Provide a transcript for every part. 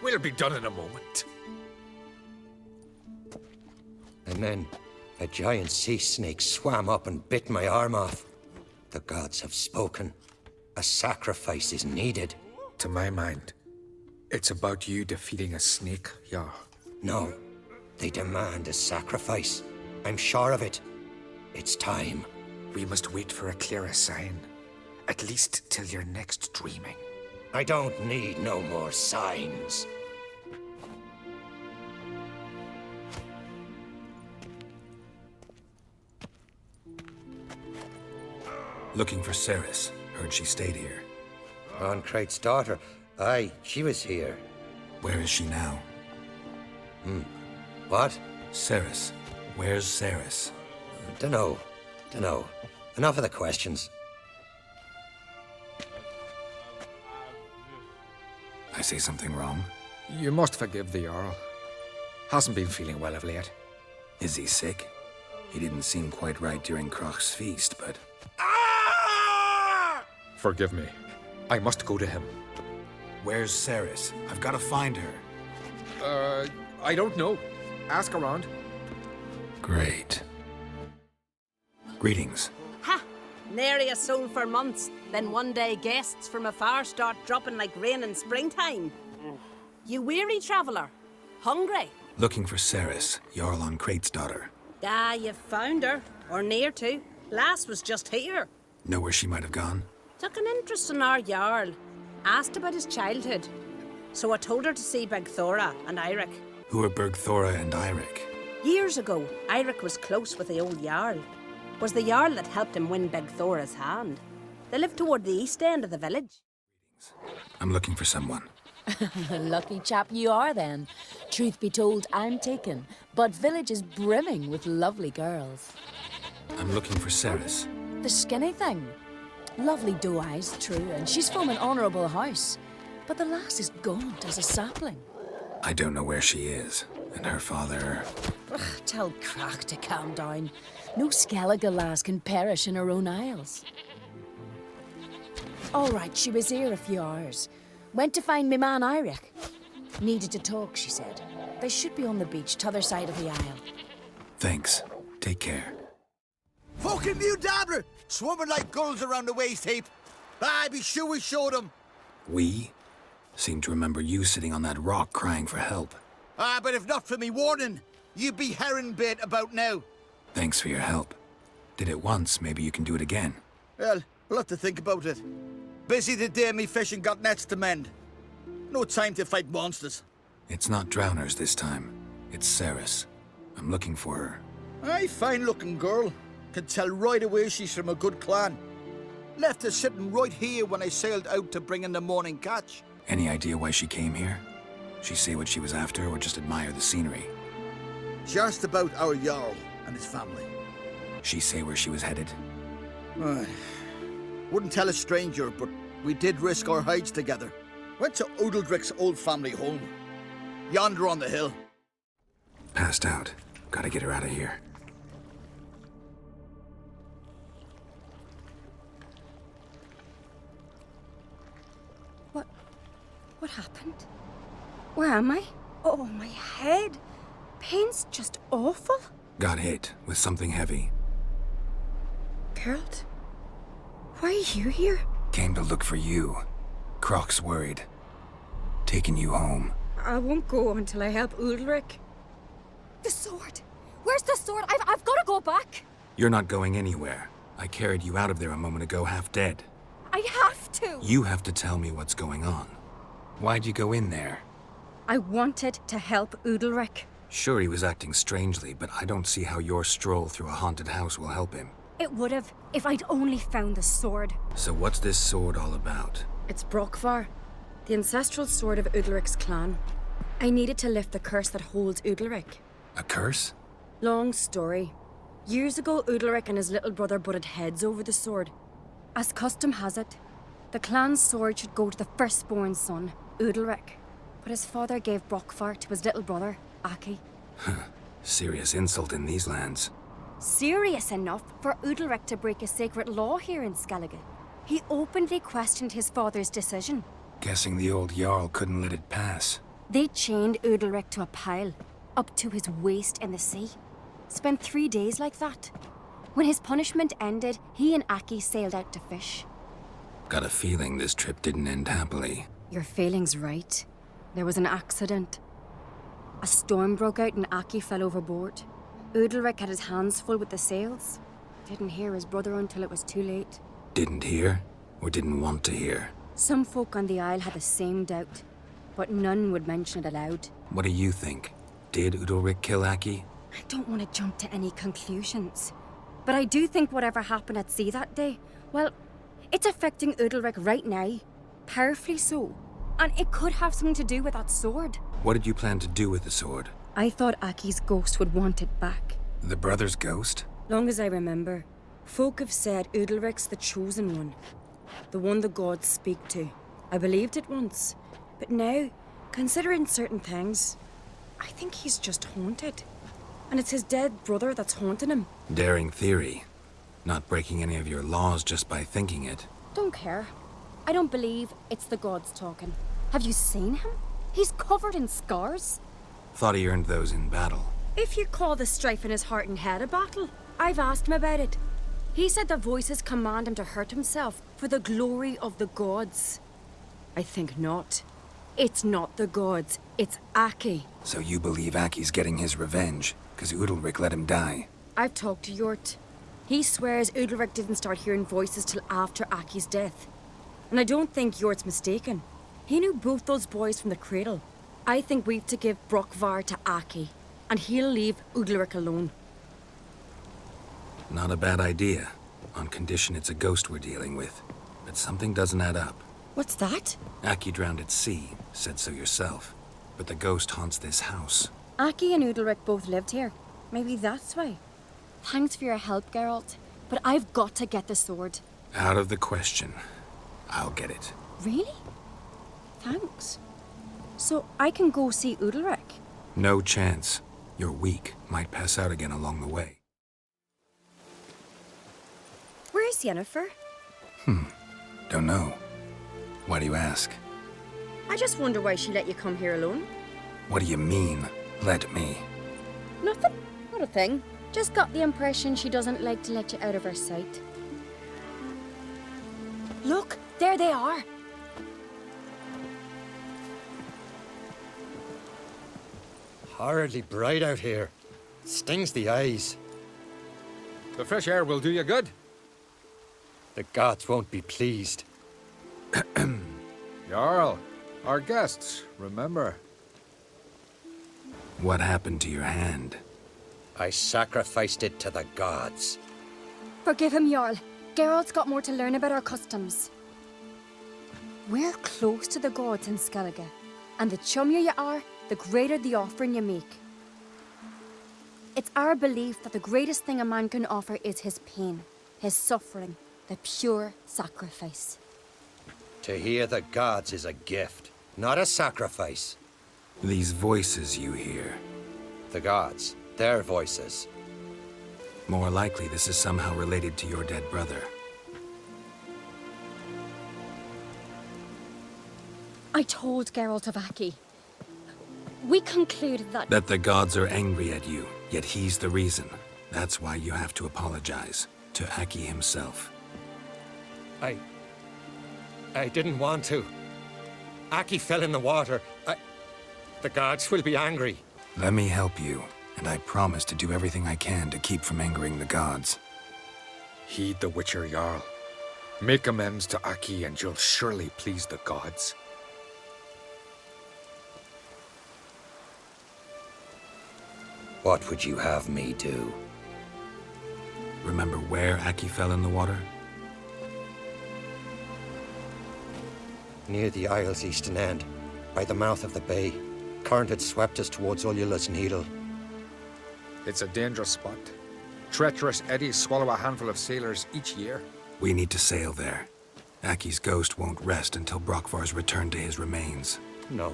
We'll be done in a moment. And then a giant sea snake swam up and bit my arm off. The gods have spoken. A sacrifice is needed. To my mind, it's about you defeating a snake, Jarl. No, they demand a sacrifice. I'm sure of it. It's time. We must wait for a clearer sign. At least till your next dreaming. I don't need no more signs. Looking for Ceres. Heard she stayed here. Crate's daughter. Aye, she was here. Where is she now? What? Ceres. Where's Ceres? Dunno. Enough of the questions. I say something wrong? You must forgive the Jarl. Hasn't been feeling well of late. Is he sick? He didn't seem quite right during Crach's feast, but... Forgive me. I must go to him. Where's Ceres? I've got to find her. I don't know. Ask around. Great. Greetings. Ha! Nary a soul for months. Then one day guests from afar start dropping like rain in springtime. You weary traveller? Hungry? Looking for Ceres, Jarl on Crate's daughter. Ah, you've found her. Or near to. Lass was just here. Know where she might have gone? Took an interest in our Jarl. Asked about his childhood. So I told her to see Begthora and Eirik. Who are Bergthora and Eirik? Years ago, Eirik was close with the old Jarl. Was the Jarl that helped him win Begthora's hand. They lived toward the east end of the village. I'm looking for someone. Lucky chap you are then. Truth be told, I'm taken, but village is brimming with lovely girls. I'm looking for Ceres. The skinny thing. Lovely doe eyes, true, and she's from an honourable house. But the lass is gaunt as a sapling. I don't know where she is, and her father... Ugh, tell Crach to calm down. No Skellige lass can perish in her own isles. All right, she was here a few hours. Went to find me man Eirik. Needed to talk, she said. They should be on the beach, t'other side of the aisle. Thanks. Take care. Fucking new dabbler! Swarming like gulls around the waist heap. I be sure we showed them. We? Seem to remember you sitting on that rock crying for help. But if not for me warning, you'd be herring bait about now. Thanks for your help. Did it once, maybe you can do it again. Well, we'll have to think about it. Busy the day me fishing got nets to mend. No time to fight monsters. It's not drowners this time. It's Ceres. I'm looking for her. Aye, fine-looking girl. Can tell right away she's from a good clan. Left her sitting right here when I sailed out to bring in the morning catch. Any idea why she came here? She say what she was after or just admire the scenery? She asked about our Jarl and his family. She say where she was headed? Wouldn't tell a stranger, but we did risk our hides together. Went to Udaldric's old family home. Yonder on the hill. Passed out. Gotta get her out of here. What happened? Where am I? Oh, my head. Pain's just awful. Got hit with something heavy. Geralt, why are you here? Came to look for you. Crach's worried. Taking you home. I won't go until I help Udalric. The sword! Where's the sword? I've got to go back! You're not going anywhere. I carried you out of there a moment ago half dead. I have to! You have to tell me what's going on. Why'd you go in there? I wanted to help Udalric. Sure, he was acting strangely, but I don't see how your stroll through a haunted house will help him. It would have, if I'd only found the sword. So what's this sword all about? It's Brokvar, the ancestral sword of Udalric's clan. I needed to lift the curse that holds Udalric. A curse? Long story. Years ago, Udalric and his little brother butted heads over the sword. As custom has it, the clan's sword should go to the firstborn son, Udalric. But his father gave Brokvar to his little brother, Aki. Serious insult in these lands. Serious enough for Udalric to break a sacred law here in Skellige. He openly questioned his father's decision. Guessing the old Jarl couldn't let it pass. They chained Udalric to a pile, up to his waist in the sea. Spent 3 days like that. When his punishment ended, he and Aki sailed out to fish. Got a feeling this trip didn't end happily. Your feeling's right. There was an accident. A storm broke out and Aki fell overboard. Udalric had his hands full with the sails. Didn't hear his brother until it was too late. Didn't hear? Or didn't want to hear? Some folk on the isle had the same doubt, but none would mention it aloud. What do you think? Did Udalric kill Aki? I don't want to jump to any conclusions, but I do think whatever happened at sea that day, well, it's affecting Udalric right now. Powerfully so. And it could have something to do with that sword. What did you plan to do with the sword? I thought Aki's ghost would want it back. The brother's ghost? Long as I remember, folk have said Udalric's the chosen one. The one the gods speak to. I believed it once, but now, considering certain things, I think he's just haunted. And it's his dead brother that's haunting him. Daring theory. Not breaking any of your laws just by thinking it. Don't care. I don't believe it's the gods talking. Have you seen him? He's covered in scars. Thought he earned those in battle. If you call the strife in his heart and head a battle, I've asked him about it. He said the voices command him to hurt himself for the glory of the gods. I think not. It's not the gods, it's Aki. So you believe Aki's getting his revenge, because Udalric let him die? I've talked to Yort. He swears Udalric didn't start hearing voices till after Aki's death. And I don't think Yort's mistaken. He knew both those boys from the cradle. I think we've to give Brokvar to Aki, and he'll leave Udalric alone. Not a bad idea, on condition it's a ghost we're dealing with. But something doesn't add up. What's that? Aki drowned at sea, said so yourself. But the ghost haunts this house. Aki and Udalric both lived here. Maybe that's why. Thanks for your help, Geralt. But I've got to get the sword. Out of the question. I'll get it. Really? Thanks. So I can go see Udalric? No chance. You're weak. Might pass out again along the way. Where's Yennefer? Don't know. Why do you ask? I just wonder why she let you come here alone. What do you mean, let me? Nothing. Not a thing. Just got the impression she doesn't like to let you out of her sight. Look, there they are. Horridly bright out here. Stings the eyes. The fresh air will do you good. The gods won't be pleased. Jarl, our guests, remember. What happened to your hand? I sacrificed it to the gods. Forgive him, Jarl. Geralt's got more to learn about our customs. We're close to the gods in Skellige, and the chummier you are, the greater the offering you make. It's our belief that the greatest thing a man can offer is his pain, his suffering, the pure sacrifice. To hear the gods is a gift, not a sacrifice. These voices you hear. The gods, their voices. More likely this is somehow related to your dead brother. I told Geralt of Aki. We concluded that... That the gods are angry at you, yet he's the reason. That's why you have to apologize. To Aki himself. I didn't want to. Aki fell in the water. The gods will be angry. Let me help you, and I promise to do everything I can to keep from angering the gods. Heed the Witcher Jarl. Make amends to Aki and you'll surely please the gods. What would you have me do? Remember where Aki fell in the water? Near the isle's eastern end, by the mouth of the bay. Current had swept us towards Ullula's Needle. It's a dangerous spot. Treacherous eddies swallow a handful of sailors each year. We need to sail there. Aki's ghost won't rest until Brokvar's returned to his remains. No.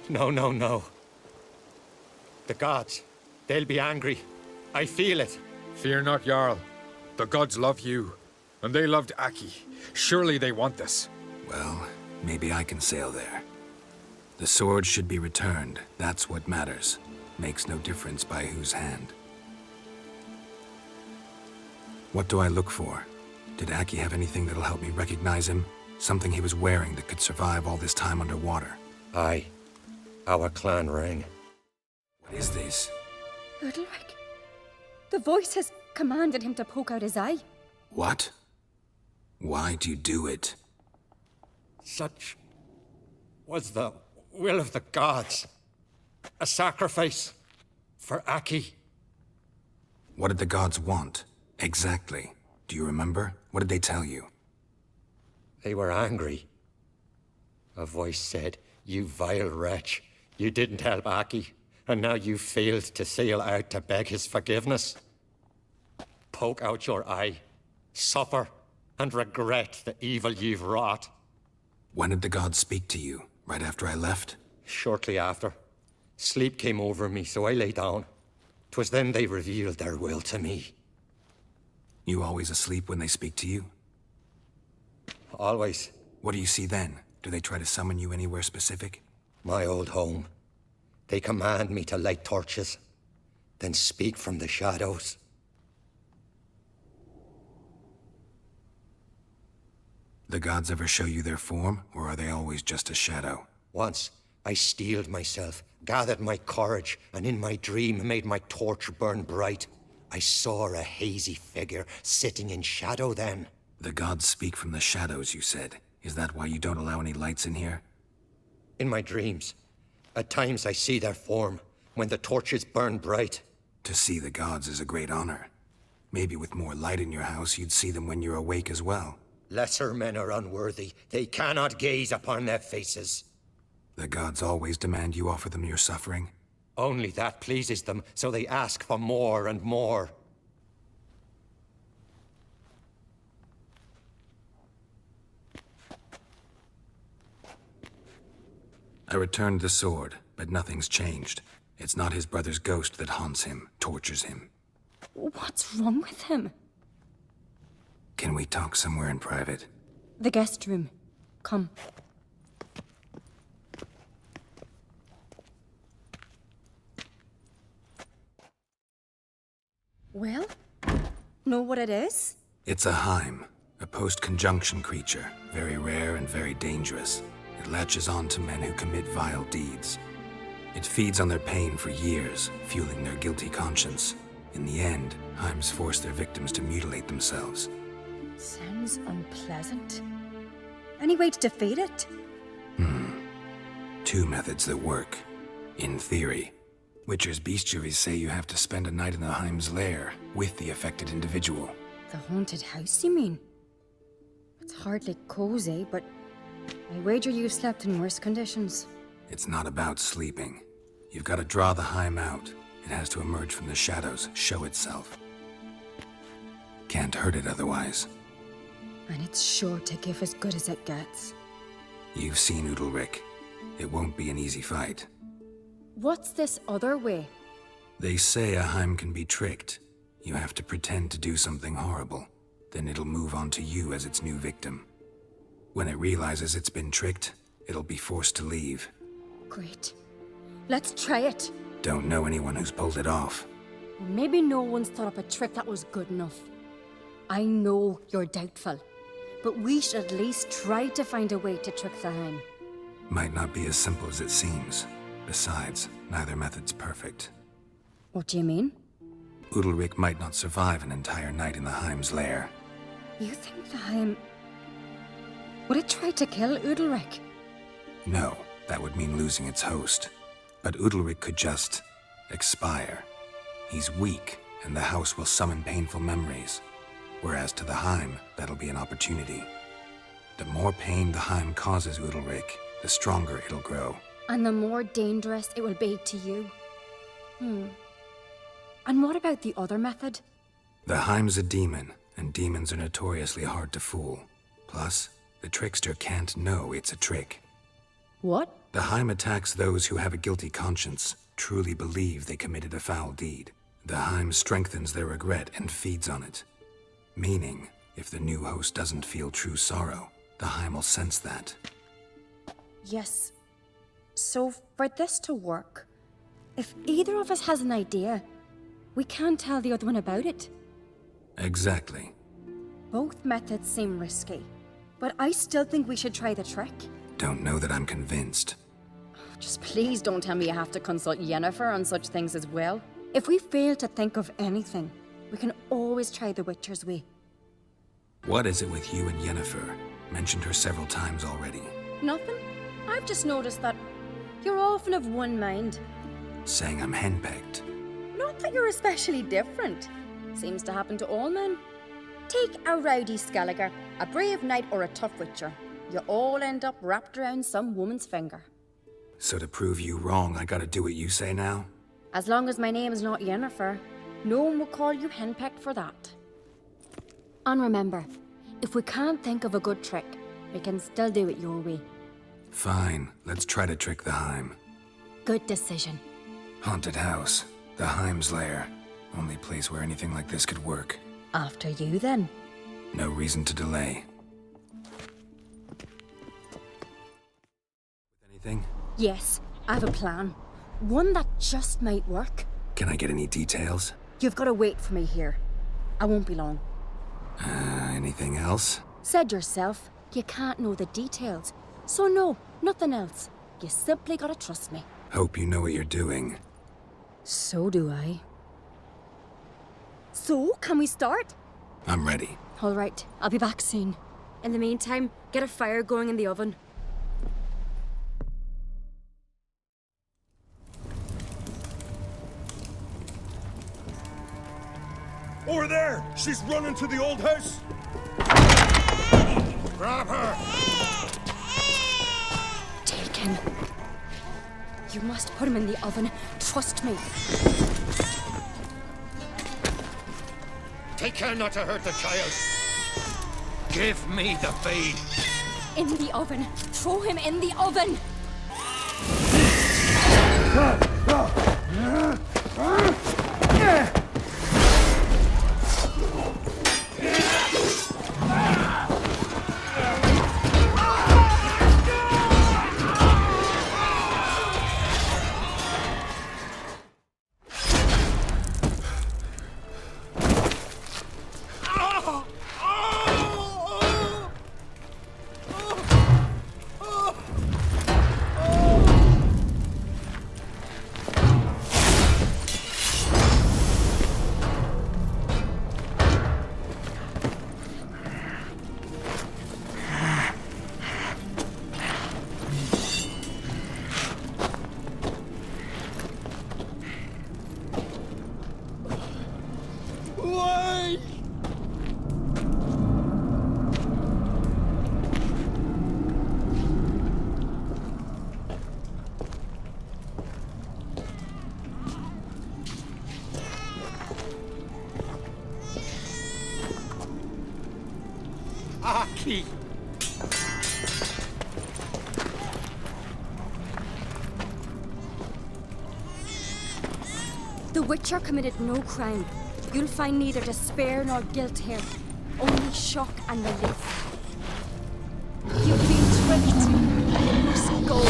No. The gods, they'll be angry. I feel it. Fear not, Jarl. The gods love you, and they loved Aki. Surely they want this. Well, maybe I can sail there. The sword should be returned. That's what matters. Makes no difference by whose hand. What do I look for? Did Aki have anything that'll help me recognize him? Something he was wearing that could survive all this time underwater? Aye. Our clan ring. What is this? Udalric. The voice has commanded him to poke out his eye. What? Why'd you do it? Such was the will of the gods. A sacrifice for Aki. What did the gods want? Exactly. Do you remember? What did they tell you? They were angry. A voice said, "You vile wretch. You didn't help Aki, and now you failed to sail out to beg his forgiveness. Poke out your eye, suffer, and regret the evil you've wrought." When did the gods speak to you? Right after I left? Shortly after. Sleep came over me, so I lay down. 'Twas then they revealed their will to me. You always asleep when they speak to you? Always. What do you see then? Do they try to summon you anywhere specific? My old home. They command me to light torches, then speak from the shadows. The gods ever show you their form, or are they always just a shadow? Once, I steeled myself, gathered my courage, and in my dream made my torch burn bright. I saw a hazy figure sitting in shadow then. The gods speak from the shadows, you said. Is that why you don't allow any lights in here? In my dreams, at times I see their form, when the torches burn bright. To see the gods is a great honor. Maybe with more light in your house, you'd see them when you're awake as well. Lesser men are unworthy. They cannot gaze upon their faces. The gods always demand you offer them your suffering? Only that pleases them, so they ask for more and more. I returned the sword, but nothing's changed. It's not his brother's ghost that haunts him, tortures him. What's wrong with him? Can we talk somewhere in private? The guest room. Come. Well, know what it is? It's a Heim, a post-conjunction creature, very rare and very dangerous. It latches on to men who commit vile deeds. It feeds on their pain for years, fueling their guilty conscience. In the end, Heims force their victims to mutilate themselves. Sounds unpleasant. Any way to defeat it? Two methods that work. In theory. Witcher's bestiaries say you have to spend a night in the Heim's lair with the affected individual. The haunted house, you mean? It's hardly cozy, but I wager you've slept in worse conditions. It's not about sleeping. You've got to draw the Heim out. It has to emerge from the shadows, show itself. Can't hurt it otherwise. And it's sure to give as good as it gets. You've seen Udalric. It won't be an easy fight. What's this other way? They say a Heim can be tricked. You have to pretend to do something horrible. Then it'll move on to you as its new victim. When it realizes it's been tricked, it'll be forced to leave. Great. Let's try it. Don't know anyone who's pulled it off. Maybe no one's thought up a trick that was good enough. I know you're doubtful, but we should at least try to find a way to trick the Heim. Might not be as simple as it seems. Besides, neither method's perfect. What do you mean? Udalric might not survive an entire night in the Heim's lair. You think the Heim... Would it try to kill Udalric? No, that would mean losing its host. But Udalric could just... expire. He's weak, and the house will summon painful memories. Whereas to the Heim, that'll be an opportunity. The more pain the Heim causes Udalric, the stronger it'll grow. And the more dangerous it will be to you. And what about the other method? The Heim's a demon, and demons are notoriously hard to fool. Plus, the trickster can't know it's a trick. What? The Heim attacks those who have a guilty conscience, truly believe they committed a foul deed. The Heim strengthens their regret and feeds on it. Meaning, if the new host doesn't feel true sorrow, the Heim will sense that. Yes. So, for this to work, if either of us has an idea, we can't tell the other one about it. Exactly. Both methods seem risky, but I still think we should try the trick. Don't know that I'm convinced. Just please don't tell me you have to consult Yennefer on such things as well. If we fail to think of anything, we can always try the Witcher's way. What is it with you and Yennefer? Mentioned her several times already. Nothing. I've just noticed that you're often of one mind. Saying I'm henpecked. Not that you're especially different. Seems to happen to all men. Take a rowdy Skelliger, a brave knight, or a tough witcher. You all end up wrapped around some woman's finger. So to prove you wrong, I gotta do what you say now? As long as my name is not Yennefer, no one will call you henpecked for that. And remember, if we can't think of a good trick, we can still do it your way. Fine, let's try to trick the Heim. Good decision. Haunted house. The Heim's lair. Only place where anything like this could work. After you, then. No reason to delay. Anything? Yes, I have a plan. One that just might work. Can I get any details? You've got to wait for me here. I won't be long. Anything else? Said yourself, you can't know the details. So no, nothing else. You simply gotta trust me. Hope you know what you're doing. So do I. So, can we start? I'm ready. All right, I'll be back soon. In the meantime, get a fire going in the oven. Over there! She's running to the old house! Grab her! Take him. You must put him in the oven. Trust me. Take care not to hurt the child. Give me the feed. In the oven. Throw him in the oven. Aki! The Witcher committed no crime. You'll find neither despair nor guilt here. Only shock and relief. You've been tricked. You must go.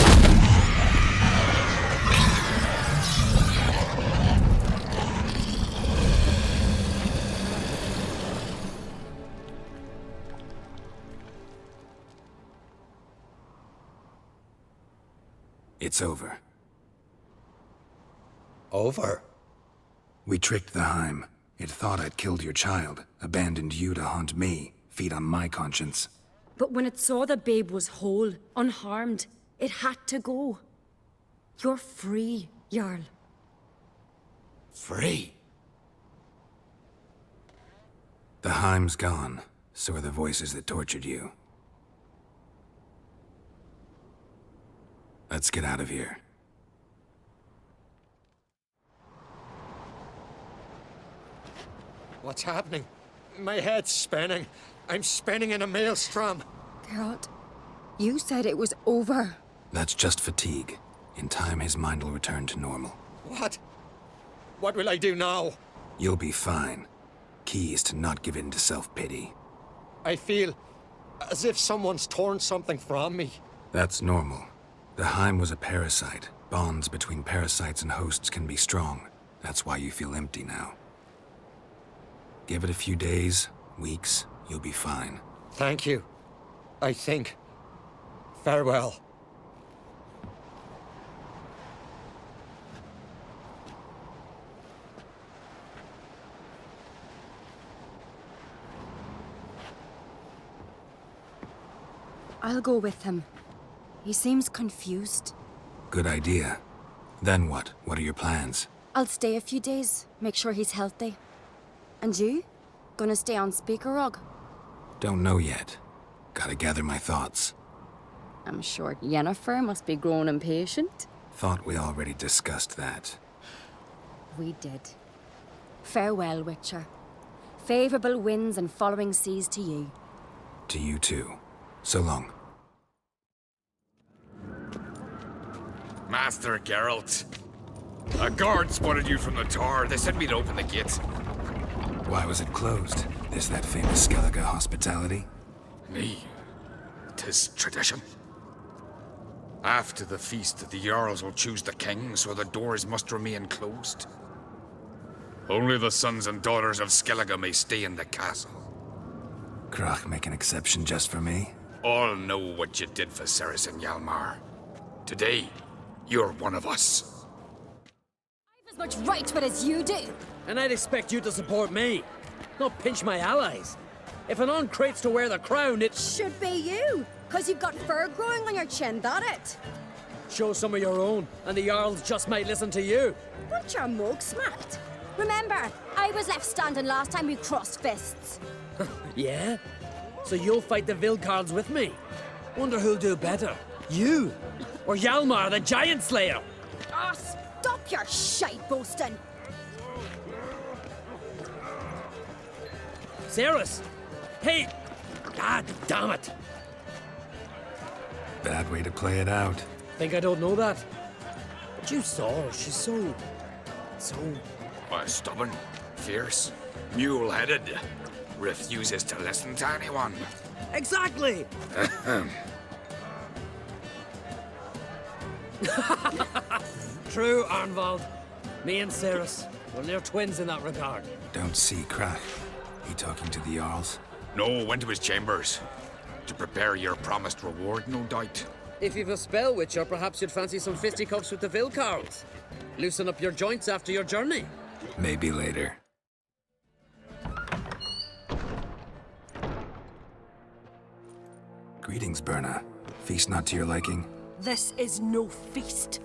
It's over. Over? We tricked the Heim. It thought I'd killed your child, abandoned you to haunt me, feed on my conscience. But when it saw the babe was whole, unharmed, it had to go. You're free, Jarl. Free? The Heim's gone, so are the voices that tortured you. Let's get out of here. What's happening? My head's spinning. I'm spinning in a maelstrom. Geralt, you said it was over. That's just fatigue. In time, his mind will return to normal. What? What will I do now? You'll be fine. Key is to not give in to self-pity. I feel as if someone's torn something from me. That's normal. The Heim was a parasite. Bonds between parasites and hosts can be strong. That's why you feel empty now. Give it a few days, weeks, you'll be fine. Thank you. I think. Farewell. I'll go with him. He seems confused. Good idea. Then what? What are your plans? I'll stay a few days, make sure he's healthy. And you? Gonna stay on Speaker Rug? Don't know yet. Gotta gather my thoughts. I'm sure Yennefer must be growing impatient. Thought we already discussed that. We did. Farewell, Witcher. Favorable winds and following seas to you. To you too. So long. Master Geralt. A guard spotted you from the tower. They said we'd open the gate. Why was it closed? Is that famous Skellige hospitality? Me. 'Tis tradition. After the feast, the Jarls will choose the king, so the doors must remain closed. Only the sons and daughters of Skellige may stay in the castle. Krach make an exception just for me? All know what you did for Ceres and Hjalmar. Today, you're one of us. I've as much right to it as you do. And I'd expect you to support me, not pinch my allies. If an uncrate's to wear the crown, it Should be you, because you've got fur growing on your chin, that it? shows some of your own, and the Jarls just might listen to you. Want your mug smacked? Remember, I was left standing last time we crossed fists. Yeah? So you'll fight the Vilcards with me? Wonder who'll do better, you or Hjalmar the Giant Slayer? Ah, stop your shite boasting. Ceres! Hey! God damn it! Bad way to play it out. Think I don't know that? But you saw her, she's so... Why, stubborn, fierce, mule-headed. Refuses to listen to anyone. Exactly! True, Arnvald. Me and Ceres, well, they're twins in that regard. Don't see Krach. He talking to the Jarls? No, went to his chambers. To prepare your promised reward, no doubt. If you've a spell, Witcher, perhaps you'd fancy some fisticuffs with the Vilcarls. Loosen up your joints after your journey. Maybe later. Greetings, Berna. Feast not to your liking? This is no feast.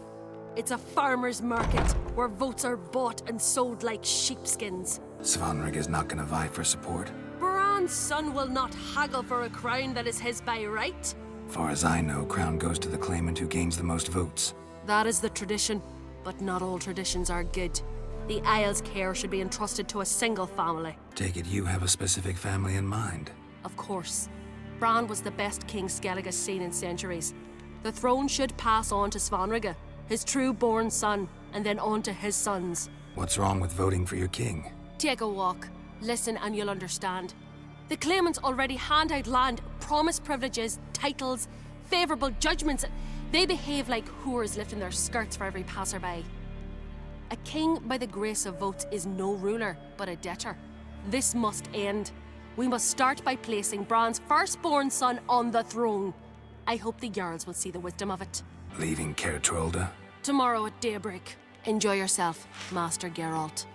It's a farmer's market where votes are bought and sold like sheepskins. Svanrig is not gonna vie for support? Bran's son will not haggle for a crown that is his by right. Far as I know, crown goes to the claimant who gains the most votes. That is the tradition, but not all traditions are good. The Isle's care should be entrusted to a single family. Take it you have a specific family in mind. Of course. Bran was the best king Skellige has seen in centuries. The throne should pass on to Svanrige, his true-born son, and then on to his sons. What's wrong with voting for your king? Take a walk. Listen and you'll understand. The claimants already hand out land, promise privileges, titles, favourable judgments. They behave like whores lifting their skirts for every passerby. A king by the grace of votes is no ruler, but a debtor. This must end. We must start by placing Bran's firstborn son on the throne. I hope the Jarls will see the wisdom of it. Leaving Caer Trolda? Tomorrow at daybreak. Enjoy yourself, Master Geralt.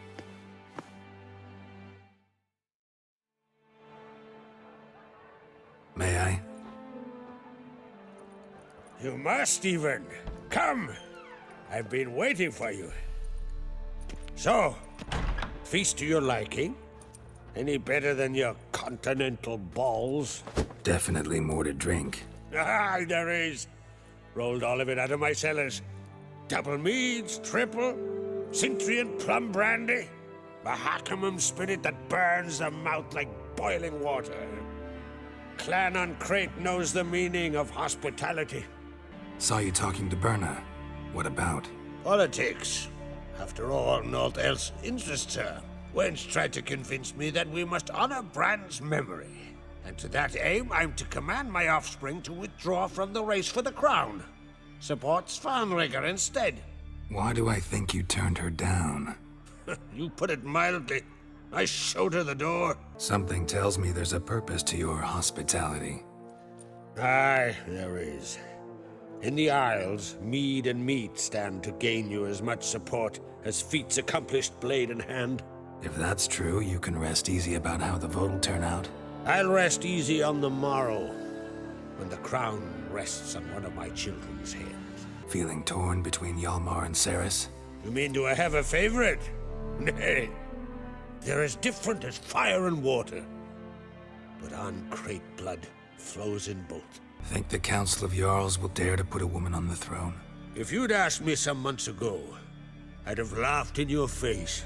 May I? You must even. Come! I've been waiting for you. So, feast to your liking? Any better than your continental balls? Definitely more to drink. Ah, there is. Rolled all of it out of my cellars. Double meads, triple, Cintrian plum brandy, Mahakimum spirit that burns the mouth like boiling water. Clan on Crate knows the meaning of hospitality. Saw you talking to Berna. What about? Politics. After all, naught else interests her. Wench tried to convince me that we must honor Bran's memory. And to that aim, I'm to command my offspring to withdraw from the race for the crown. supports Farnrigger instead. Why do I think you turned her down? You put it mildly. I showed her the door. Something tells me there's a purpose to your hospitality. Aye, there is. In the Isles, mead and meat stand to gain you as much support as feats accomplished blade in hand. If that's true, you can rest easy about how the vote'll turn out. I'll rest easy on the morrow, when the crown rests on one of my children's heads. Feeling torn between Hjalmar and Ceres? You mean do I have a favorite? Nay. They're as different as fire and water. But Ancrate blood flows in both. Think the Council of Jarls will dare to put a woman on the throne? If you'd asked me some months ago, I'd have laughed in your face.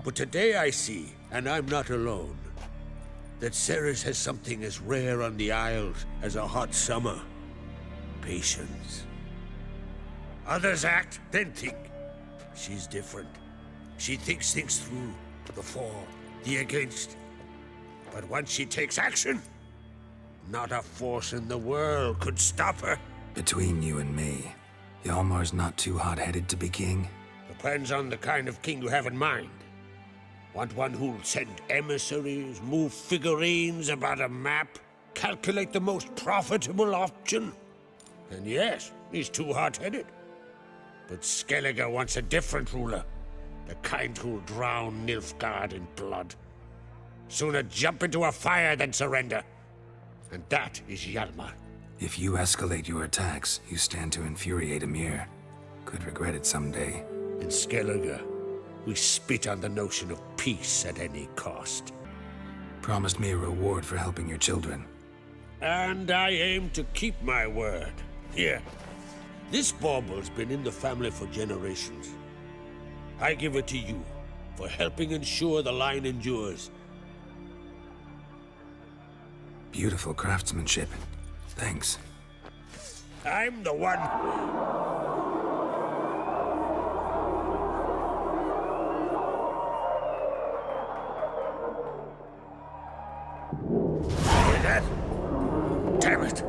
But today I see, and I'm not alone, that Ceres has something as rare on the Isles as a hot summer. Patience. Others act, then think. She's different. She thinks things through, the for, the against. But once she takes action, not a force in the world could stop her. Between you and me, Hjalmar's not too hot-headed to be king? Depends on the kind of king you have in mind. Want one who'll send emissaries, move figurines about a map, calculate the most profitable option? And yes, he's too hot-headed. But Skellige wants a different ruler. The kind who'll drown Nilfgaard in blood. Sooner jump into a fire than surrender. And that is Hjalmar. If you escalate your attacks, you stand to infuriate Emir. Could regret it someday. In Skellige, we spit on the notion of peace at any cost. Promised me a reward for helping your children. And I aim to keep my word. Here. This bauble's been in the family for generations. I give it to you for helping ensure the line endures. Beautiful craftsmanship. Thanks. I'm the one. Hear that? Damn it.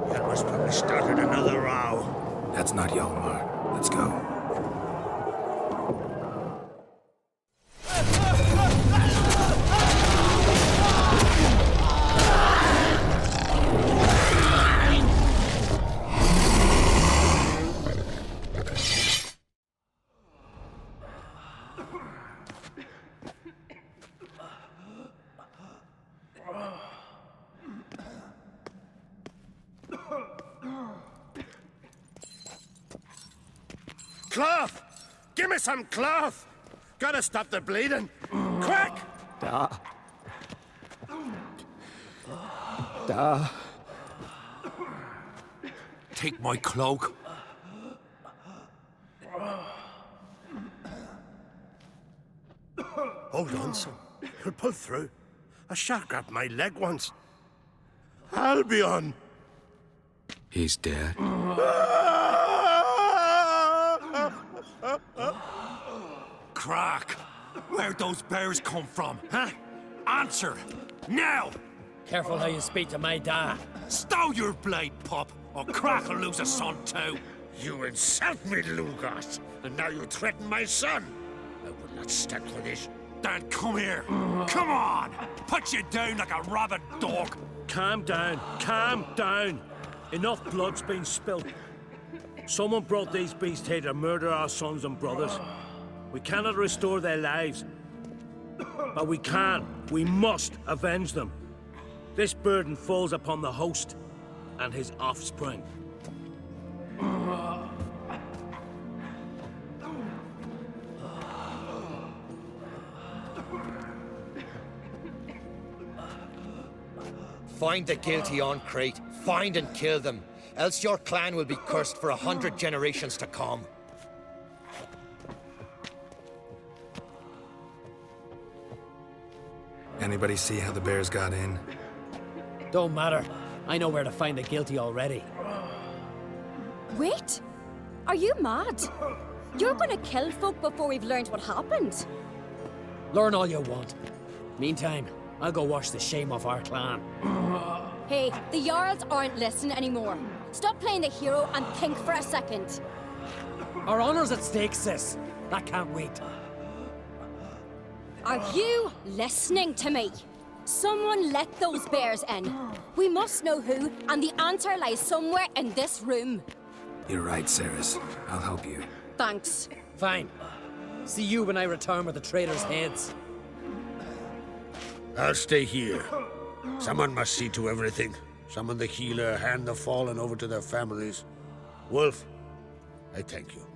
Hjalmar's probably started another row. That's not Hjalmar. Let's go. Cloth! Give me some cloth! Gotta stop the bleeding! Quick! Take my cloak. Hold on, son. You'll pull through. A shark grabbed my leg once. Albion! He's dead. Crack! Where'd those bears come from, huh? Answer! Now! Careful how you speak to my dad. Stow your blade, pup, or Crack will lose a son too. You insult me, Lugos, and now you threaten my son. I will not stand for this. Dan, come here. Come on! Put you down like a rabid dog. Calm down. Calm down. Enough blood's been spilt. Someone brought these beasts here to murder our sons and brothers. We cannot restore their lives. But we can. We must avenge them. This burden falls upon the host and his offspring. Find the guilty on Crate. Find and kill them. Else your clan will be cursed for 100 generations to come. Anybody see how the bears got in? Don't matter. I know where to find the guilty already. Wait! Are you mad? You're gonna kill folk before we've learned what happened. Learn all you want. Meantime, I'll go wash the shame off our clan. Hey, the Jarls aren't listening anymore. Stop playing the hero and think for a second. Our honor's at stake, sis. That can't wait. Are you listening to me? Someone let those bears in. We must know who, and the answer lies somewhere in this room. You're right, Ceres. I'll help you. Thanks. Fine. See you when I return with the traitors' heads. I'll stay here. Someone must see to everything. Summon the healer, hand the fallen over to their families. Wolf, I thank you.